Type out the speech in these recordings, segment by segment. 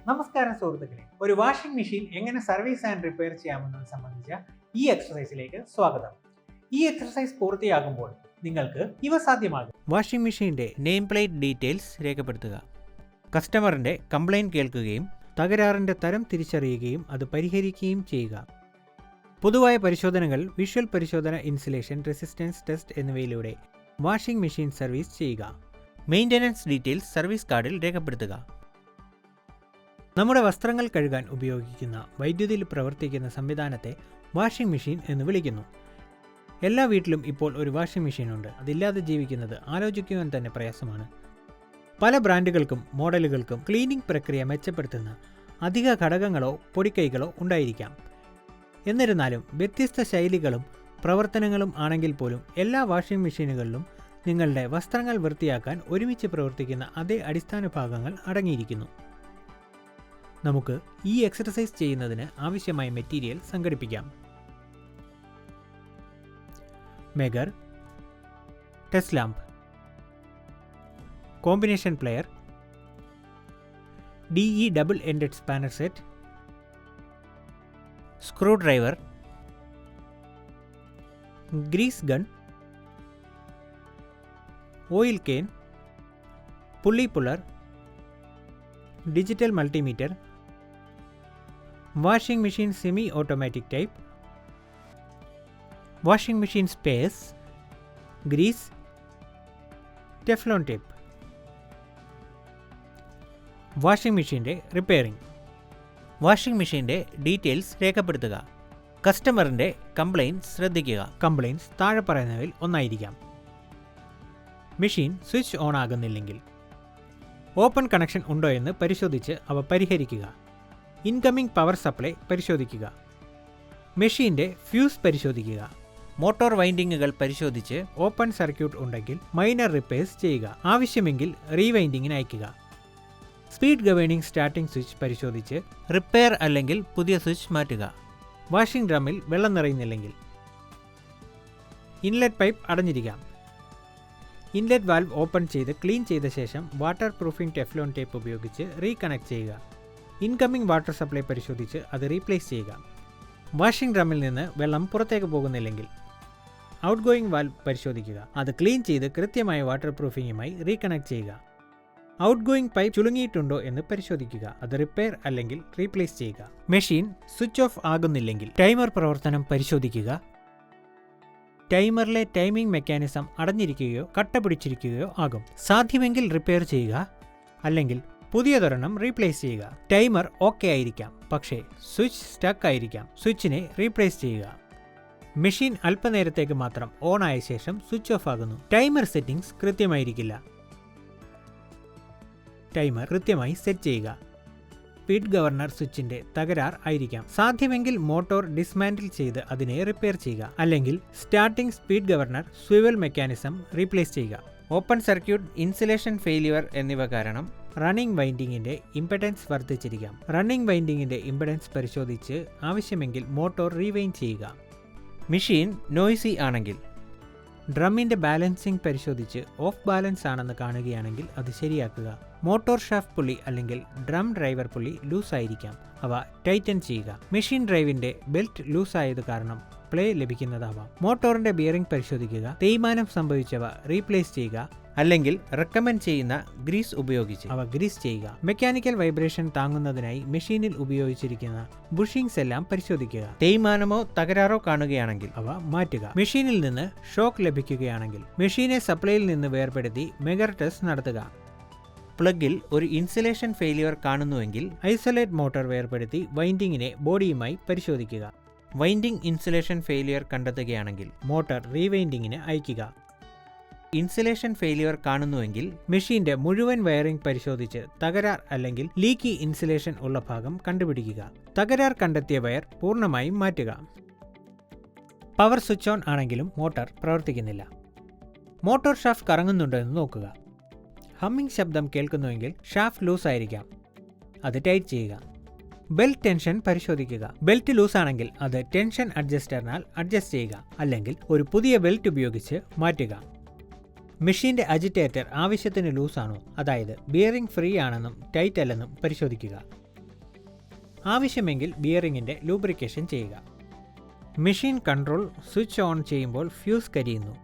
നമസ്കാരം സുഹൃത്തുക്കളെ, ഒരു വാഷിംഗ് മെഷീൻ എങ്ങനെ സർവീസ് ആൻഡ് റിപ്പയർ ചെയ്യാമെന്നത് സംബന്ധിച്ച ഈ എക്സസൈസിലേക്ക് സ്വാഗതം. ഈ എക്സസൈസ് പൂർത്തിയാകുമ്പോൾ നിങ്ങൾക്ക് ഇവ സാധ്യമാകും. വാഷിംഗ് മെഷീൻ്റെ നെയിം പ്ലേറ്റ് ഡീറ്റെയിൽസ് രേഖപ്പെടുത്തുക. കസ്റ്റമറിൻ്റെ കംപ്ലയിൻറ്റ് കേൾക്കുകയും തകരാറിൻ്റെ തരം തിരിച്ചറിയുകയും അത് പരിഹരിക്കുകയും ചെയ്യുക. പൊതുവായ പരിശോധനകൾ, വിഷ്വൽ പരിശോധന, ഇൻസുലേഷൻ, റെസിസ്റ്റൻസ് ടെസ്റ്റ് എന്നിവയിലൂടെ വാഷിംഗ് മെഷീൻ സർവീസ് ചെയ്യുക. മെയിൻ്റനൻസ് ഡീറ്റെയിൽസ് സർവീസ് കാർഡിൽ രേഖപ്പെടുത്തുക. നമ്മുടെ വസ്ത്രങ്ങൾ കഴുകാൻ ഉപയോഗിക്കുന്ന വൈദ്യുതിയിൽ പ്രവർത്തിക്കുന്ന സംവിധാനത്തെ വാഷിംഗ് മെഷീൻ എന്ന് വിളിക്കുന്നു. എല്ലാ വീട്ടിലും ഇപ്പോൾ ഒരു വാഷിംഗ് മെഷീനുണ്ട്. അതില്ലാതെ ജീവിക്കുന്നത് ആലോചിക്കുവാൻ തന്നെ പ്രയാസമാണ്. പല ബ്രാൻഡുകൾക്കും മോഡലുകൾക്കും ക്ലീനിംഗ് പ്രക്രിയ മെച്ചപ്പെടുത്തുന്ന അധിക ഘടകങ്ങളോ പൊടിക്കൈകളോ ഉണ്ടായിരിക്കാം. എന്നിരുന്നാലും വ്യത്യസ്ത ശൈലികളും പ്രവർത്തനങ്ങളും ആണെങ്കിൽ പോലും എല്ലാ വാഷിംഗ് മെഷീനുകളിലും നിങ്ങളുടെ വസ്ത്രങ്ങൾ വൃത്തിയാക്കാൻ ഒരുമിച്ച് പ്രവർത്തിക്കുന്ന അതേ അടിസ്ഥാന ഭാഗങ്ങൾ അടങ്ങിയിരിക്കുന്നു. നമുക്ക് ഈ എക്സർസൈസ് ചെയ്യുന്നതിന് ആവശ്യമായ മെറ്റീരിയൽ സംഘടിപ്പിക്കാം. Megger, test lamp, combination plier, DE double ended spanner set, screw driver, grease gun, oil can, pulley puller, digital multimeter, washing machine semi automatic type, washing machine space, grease, Teflon tape. Washing മെഷീൻ്റെ repairing. Washing മെഷീൻ്റെ details രേഖപ്പെടുത്തുക. കസ്റ്റമറിൻ്റെ complaints ശ്രദ്ധിക്കുക. Complaints താഴെ പറയുന്നവയിൽ ഒന്നായിരിക്കാം. Machine switch on ആകുന്നില്ലെങ്കിൽ, open connection ഉണ്ടോ എന്ന് പരിശോധിച്ച് അവ പരിഹരിക്കുക. ഇൻകമിംഗ് പവർ സപ്ലൈ പരിശോധിക്കുക. മെഷീൻ്റെ ഫ്യൂസ് പരിശോധിക്കുക. മോട്ടോർ വൈൻഡിങ്ങുകൾ പരിശോധിച്ച് ഓപ്പൺ സർക്യൂട്ട് ഉണ്ടെങ്കിൽ മൈനർ റിപ്പയർസ് ചെയ്യുക. ആവശ്യമെങ്കിൽ റീവൈൻഡിങ്ങിന് അയക്കുക. സ്പീഡ് ഗവേണിംഗ് സ്റ്റാർട്ടിംഗ് സ്വിച്ച് പരിശോധിച്ച് റിപ്പയർ അല്ലെങ്കിൽ പുതിയ സ്വിച്ച് മാറ്റുക. വാഷിംഗ് ഡ്രമ്മിൽ വെള്ളം നിറയുന്നില്ലെങ്കിൽ, ഇൻലെറ്റ് പൈപ്പ് അടഞ്ഞിരിക്കാം. ഇൻലെറ്റ് വാൽവ് ഓപ്പൺ ചെയ്ത് ക്ലീൻ ചെയ്ത ശേഷം വാട്ടർ പ്രൂഫിംഗ് ടെഫ്ലോൺ ടേപ്പ് ഉപയോഗിച്ച് റീകണക്ട് ചെയ്യുക. ഇൻകമിംഗ് വാട്ടർ സപ്ലൈ പരിശോധിച്ച് അത് റീപ്ലേസ് ചെയ്യുക. വാഷിംഗ് ഡ്രമ്മിൽ നിന്ന് വെള്ളം പുറത്തേക്ക് പോകുന്നില്ലെങ്കിൽ, ഔട്ട് ഗോയിങ് വാൽവ് പരിശോധിക്കുക. അത് ക്ലീൻ ചെയ്ത് കൃത്യമായ വാട്ടർ പ്രൂഫിംഗുമായി റീകണക്ട് ചെയ്യുക. ഔട്ട് ഗോയിങ് പൈപ്പ് ചുളുങ്ങിയിട്ടുണ്ടോ എന്ന് പരിശോധിക്കുക. അത് റിപ്പയർ അല്ലെങ്കിൽ റീപ്ലേസ് ചെയ്യുക. മെഷീൻ സ്വിച്ച് ഓഫ് ആകുന്നില്ലെങ്കിൽ ടൈമർ പ്രവർത്തനം പരിശോധിക്കുക. ടൈമറിലെ ടൈമിംഗ് മെക്കാനിസം അടഞ്ഞിരിക്കുകയോ കട്ട പിടിച്ചിരിക്കുകയോ ആകും. സാധ്യമെങ്കിൽ റിപ്പയർ ചെയ്യുക, അല്ലെങ്കിൽ പുതിയതൊരെണ്ണം റീപ്ലേസ് ചെയ്യുക. ടൈമർ ഓക്കെ ആയിരിക്കാം, പക്ഷേ സ്വിച്ച് സ്റ്റക്ക് ആയിരിക്കാം. സ്വിച്ചിനെ റീപ്ലേസ് ചെയ്യുക. മെഷീൻ അല്പനേരത്തേക്ക് മാത്രം ഓൺ ആയ ശേഷം സ്വിച്ച് ഓഫ് ആകുന്നു. ടൈമർ സെറ്റിംഗ്സ് കൃത്യമായിരിക്കില്ല. ടൈമർ കൃത്യമായി സെറ്റ് ചെയ്യുക. സ്പീഡ് ഗവർണർ സ്വിച്ചിന്റെ തകരാർ ആയിരിക്കാം. സാധ്യമെങ്കിൽ മോട്ടോർ ഡിസ്മാൻഡിൽ ചെയ്ത് അതിനെ റിപ്പയർ ചെയ്യുക, അല്ലെങ്കിൽ starting speed governor swivel mechanism replace ചെയ്യുക. ഓപ്പൺ സർക്യൂട്ട്, ഇൻസുലേഷൻ ഫെയിലിയർ എന്നിവ കാരണം റണ്ണിംഗ് വൈൻഡിങ്ങിന്റെ ഇംപെഡൻസ് വർദ്ധിച്ചിരിക്കാം. റണ്ണിംഗ് വൈൻഡിങ്ങിന്റെ ഇംപെഡൻസ് പരിശോധിച്ച് ആവശ്യമെങ്കിൽ മോട്ടോർ റീവൈൻഡ് ചെയ്യുക. മെഷീൻ നോയ്സി ആണെങ്കിൽ, ഡ്രമ്മിന്റെ ബാലൻസിംഗ് പരിശോധിച്ച് ഓഫ് ബാലൻസ് ആണെന്ന് കാണുകയാണെങ്കിൽ അത് ശരിയാക്കുക. മോട്ടോർ ഷാഫ്റ്റ് പുള്ളി അല്ലെങ്കിൽ ഡ്രം ഡ്രൈവർ പുള്ളി ലൂസ് ആയിരിക്കാം. അവ ടൈറ്റൻ ചെയ്യുക. മെഷീൻ ഡ്രൈവിന്റെ ബെൽറ്റ് ലൂസ് ആയത് കാരണം പ്ലേ ലഭിക്കുന്നതാവാം. മോട്ടോറിന്റെ ബിയറിംഗ് പരിശോധിക്കുക. തേയ്മാനം സംഭവിച്ചവ റീപ്ലേസ് ചെയ്യുക, അല്ലെങ്കിൽ റെക്കമെൻഡ് ചെയ്യുന്ന ഗ്രീസ് ഉപയോഗിച്ച് അവ ഗ്രീസ് ചെയ്യുക. മെക്കാനിക്കൽ വൈബ്രേഷൻ താങ്ങുന്നതിനായി മെഷീനിൽ ഉപയോഗിച്ചിരിക്കുന്ന ബുഷിംഗ്സ് എല്ലാം പരിശോധിക്കുക. തേയ്മാനമോ തകരാറോ കാണുകയാണെങ്കിൽ അവ മാറ്റുക. മെഷീനിൽ നിന്ന് ഷോക്ക് ലഭിക്കുകയാണെങ്കിൽ മെഷീനെ സപ്ലൈയിൽ നിന്ന് വേർപെടുത്തി മെഗർ ടെസ്റ്റ് നടത്തുക. പ്ലഗിൽ ഒരു ഇൻസുലേഷൻ ഫെയിലിയർ കാണുന്നുവെങ്കിൽ ഐസൊലേറ്റ് മോട്ടോർ വേർപെടുത്തി വൈൻഡിങ്ങിനെ ബോഡിയുമായി പരിശോധിക്കുക. വൈൻഡിംഗ് ഇൻസുലേഷൻ ഫെയിലിയർ കണ്ടെത്തുകയാണെങ്കിൽ മോട്ടോർ റീവൈൻഡിങ്ങിന് അയക്കുക. ഇൻസുലേഷൻ ഫെയിലിയർ കാണുന്നുവെങ്കിൽ മെഷീന്റെ മുഴുവൻ വയറിംഗ് പരിശോധിച്ച് തകരാർ അല്ലെങ്കിൽ ലീക്കി ഇൻസുലേഷൻ ഉള്ള ഭാഗം കണ്ടുപിടിക്കുക. തകരാർ കണ്ടെത്തിയ വയർ പൂർണ്ണമായും മാറ്റുക. പവർ സ്വിച്ച് ഓൺ ആണെങ്കിലും മോട്ടോർ പ്രവർത്തിക്കുന്നില്ല. മോട്ടോർ ഷാഫ്റ്റ് കറങ്ങുന്നുണ്ടോ എന്ന് നോക്കുക. ഹമ്മിങ് ശബ്ദം കേൾക്കുന്നുവെങ്കിൽ ഷാഫ്റ്റ് ലൂസ് ആയിരിക്കാം. അത് ടൈറ്റ് ചെയ്യുക. ബെൽറ്റ് ടെൻഷൻ പരിശോധിക്കുക. ബെൽറ്റ് ലൂസ് ആണെങ്കിൽ അത് ടെൻഷൻ അഡ്ജസ്റ്ററിനാൽ അഡ്ജസ്റ്റ് ചെയ്യുക, അല്ലെങ്കിൽ ഒരു പുതിയ ബെൽറ്റ് ഉപയോഗിച്ച് മാറ്റുക. മെഷീൻ്റെ അജിറ്റേറ്റർ ആവശ്യത്തിന് ലൂസാണോ, അതായത് ബിയറിംഗ് ഫ്രീ ആണെന്നും ടൈറ്റ് അല്ലെന്നും പരിശോധിക്കുക. ആവശ്യമെങ്കിൽ ബിയറിങ്ങിൻ്റെ ലൂബ്രിക്കേഷൻ ചെയ്യുക. മെഷീൻ കൺട്രോൾ സ്വിച്ച് ഓൺ ചെയ്യുമ്പോൾ ഫ്യൂസ് കരിയുന്നു.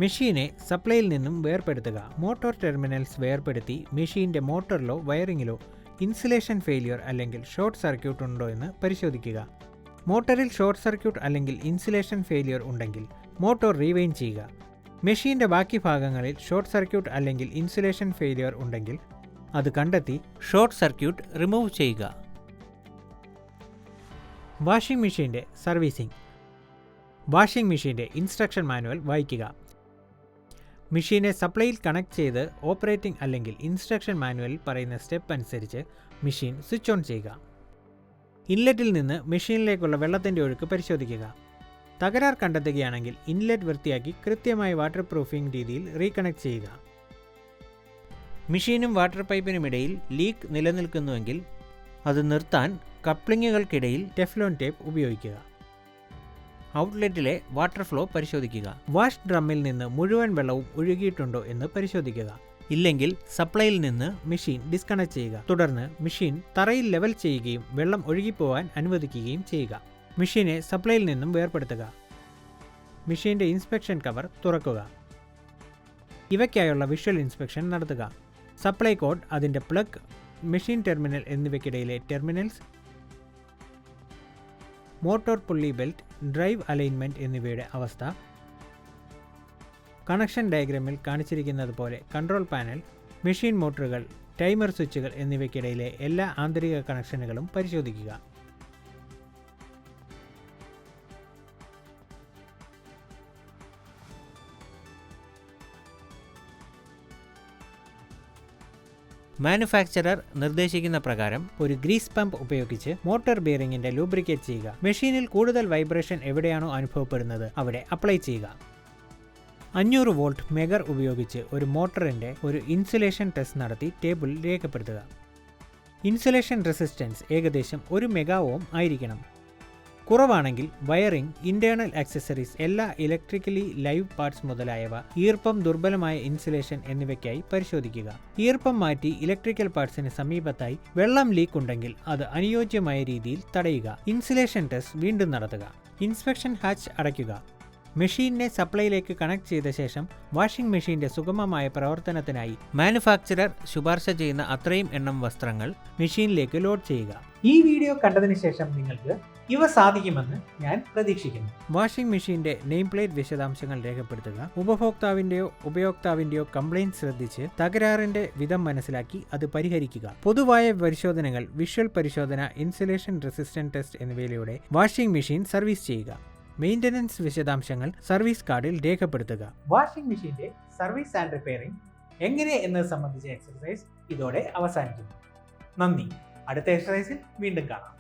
മെഷീനെ സപ്ലൈയിൽ നിന്നും വേർപെടുത്തുക. മോട്ടോർ ടെർമിനൽസ് വേർപെടുത്തി മെഷീൻ്റെ മോട്ടറിലോ വയറിങ്ങിലോ ഇൻസുലേഷൻ ഫെയിലിയർ അല്ലെങ്കിൽ ഷോർട്ട് സർക്യൂട്ട് ഉണ്ടോ എന്ന് പരിശോധിക്കുക. മോട്ടറിൽ ഷോർട്ട് സർക്യൂട്ട് അല്ലെങ്കിൽ ഇൻസുലേഷൻ ഫെയിലിയർ ഉണ്ടെങ്കിൽ മോട്ടോർ റീവൈൻഡ് ചെയ്യുക. മെഷീൻ്റെ ബാക്കി ഭാഗങ്ങളിൽ ഷോർട്ട് സർക്യൂട്ട് അല്ലെങ്കിൽ ഇൻസുലേഷൻ ഫെയിലിയർ ഉണ്ടെങ്കിൽ അത് കണ്ടെത്തി ഷോർട്ട് സർക്യൂട്ട് റിമൂവ് ചെയ്യുക. വാഷിംഗ് മെഷീൻ്റെ സർവീസിംഗ്. വാഷിംഗ് മെഷീൻ്റെ ഇൻസ്ട്രക്ഷൻ മാനുവൽ വായിക്കുക. മെഷീനെ സപ്ലൈയിൽ കണക്ട് ചെയ്ത് ഓപ്പറേറ്റിംഗ് അല്ലെങ്കിൽ ഇൻസ്ട്രക്ഷൻ മാനുവലിൽ പറയുന്ന സ്റ്റെപ്പ് അനുസരിച്ച് മെഷീൻ സ്വിച്ച് ഓൺ ചെയ്യുക. ഇൻലെറ്റിൽ നിന്ന് മെഷീനിലേക്കുള്ള വെള്ളത്തിൻ്റെ ഒഴുക്ക് പരിശോധിക്കുക. തകരാർ കണ്ടെത്തുകയാണെങ്കിൽ ഇൻലെറ്റ് വൃത്തിയാക്കി കൃത്യമായ വാട്ടർ പ്രൂഫിംഗ് രീതിയിൽ റീകണക്ട് ചെയ്യുക. മെഷീനും വാട്ടർ പൈപ്പിനുമിടയിൽ ലീക്ക് നിലനിൽക്കുന്നുവെങ്കിൽ അത് നിർത്താൻ കപ്ലിങ്ങുകൾക്കിടയിൽ ടെഫ്ലോൺ ടേപ്പ് ഉപയോഗിക്കുക. ഔട്ട്ലെറ്റിലെ വാട്ടർ ഫ്ലോ പരിശോധിക്കുക. വാഷ് ഡ്രമ്മിൽ നിന്ന് മുഴുവൻ വെള്ളവും ഒഴുകിയിട്ടുണ്ടോ എന്ന് പരിശോധിക്കുക. ഇല്ലെങ്കിൽ സപ്ലൈയിൽ നിന്ന് മെഷീൻ ഡിസ്കണക്ട് ചെയ്യുക. തുടർന്ന് മെഷീൻ തറയിൽ ലെവൽ ചെയ്യുകയും വെള്ളം ഒഴുകിപ്പോവാൻ അനുവദിക്കുകയും ചെയ്യുക. മെഷീനെ സപ്ലൈയിൽ നിന്നും വേർപെടുത്തുക. മെഷീൻ്റെ ഇൻസ്പെക്ഷൻ കവർ തുറക്കുക. ഇവയ്ക്കായുള്ള വിഷ്വൽ ഇൻസ്പെക്ഷൻ നടത്തുക. സപ്ലൈ കോഡ്, അതിൻ്റെ പ്ലഗ്, മെഷീൻ ടെർമിനൽ എന്നിവയ്ക്കിടയിലെ terminals, motor pulley belt, drive alignment എന്നിവയുടെ അവസ്ഥ, കണക്ഷൻ ഡയഗ്രാമിൽ കാണിച്ചിരിക്കുന്നത് പോലെ കൺട്രോൾ പാനൽ, മെഷീൻ മോട്ടറുകൾ, ടൈമർ സ്വിച്ചുകൾ എന്നിവയ്ക്കിടയിലെ എല്ലാ ആന്തരിക കണക്ഷനുകളും പരിശോധിക്കുക. മാനുഫാക്ചറർ നിർദ്ദേശിക്കുന്ന പ്രകാരം ഒരു ഗ്രീസ് പമ്പ് ഉപയോഗിച്ച് മോട്ടോർ ബിയറിംഗിന്റെ ലൂബ്രിക്കേറ്റ് ചെയ്യുക. മെഷീനിൽ കൂടുതൽ വൈബ്രേഷൻ എവിടെയാണോ അനുഭവപ്പെടുന്നത് അവിടെ അപ്ലൈ ചെയ്യുക. 500 വോൾട്ട് മെഗർ ഉപയോഗിച്ച് ഒരു മോട്ടറിന്റെ ഒരു ഇൻസുലേഷൻ ടെസ്റ്റ് നടത്തി ടേബിളിൽ രേഖപ്പെടുത്തുക. ഇൻസുലേഷൻ റെസിസ്റ്റൻസ് ഏകദേശം 1 മെഗാ ഓം ആയിരിക്കണം. കുറവാണെങ്കിൽ വയറിംഗ്, ഇന്റേണൽ ആക്സസറീസ്, എല്ലാ ഇലക്ട്രിക്കലി ലൈവ് പാർട്സ് മുതലായവ, ഈർപ്പം, ദുർബലമായ ഇൻസുലേഷൻ എന്നിവയ്ക്കായി പരിശോധിക്കുക. ഈർപ്പം മാറ്റി ഇലക്ട്രിക്കൽ പാർട്സിന് സമീപത്തായി വെള്ളം ലീക്ക് ഉണ്ടെങ്കിൽ അത് അനുയോജ്യമായ രീതിയിൽ തടയുക. ഇൻസുലേഷൻ ടെസ്റ്റ് വീണ്ടും നടത്തുക. ഇൻസ്പെക്ഷൻ ഹാച്ച് അടയ്ക്കുക. മെഷീനെ സപ്ലൈയിലേക്ക് കണക്ട് ചെയ്ത ശേഷം വാഷിംഗ് മെഷീന്റെ സുഗമമായ പ്രവർത്തനത്തിനായി മാനുഫാക്ചറർ ശുപാർശ ചെയ്യുന്ന അത്രയും എണ്ണം വസ്ത്രങ്ങൾ മെഷീനിലേക്ക് ലോഡ് ചെയ്യുക. ഈ വീഡിയോ കണ്ടതിന് ശേഷം നിങ്ങൾക്ക് ഇവ സാധിക്കുമെന്ന് ഞാൻ പ്രതീക്ഷിക്കുന്നു. വാഷിംഗ് മെഷീന്റെ നെയിം പ്ലേറ്റ് വിശദാംശങ്ങൾ രേഖപ്പെടുത്തുക. ഉപയോക്താവിന്റെയോ കംപ്ലയിന്റ് ശ്രദ്ധിച്ച് തകരാറിന്റെ വിധം മനസ്സിലാക്കി അത് പരിഹരിക്കുക. പൊതുവായ പരിശോധനകൾ, വിഷ്വൽ പരിശോധന, ഇൻസുലേഷൻ റെസിസ്റ്റൻസ് ടെസ്റ്റ് എന്നിവയിലൂടെ വാഷിംഗ് മെഷീൻ സർവീസ് ചെയ്യുക. മെയിൻ്റനൻസ് വിശദാംശങ്ങൾ സർവീസ് കാർഡിൽ രേഖപ്പെടുത്തുക. വാഷിംഗ് മെഷീന്റെ സർവീസ് ആൻഡ് റിപ്പയറിംഗ് എങ്ങനെ എന്നത് സംബന്ധിച്ച എക്സർസൈസ് ഇതോടെ അവസാനിക്കുന്നു. നന്ദി. അടുത്ത എക്സർസൈസിൽ വീണ്ടും കാണാം.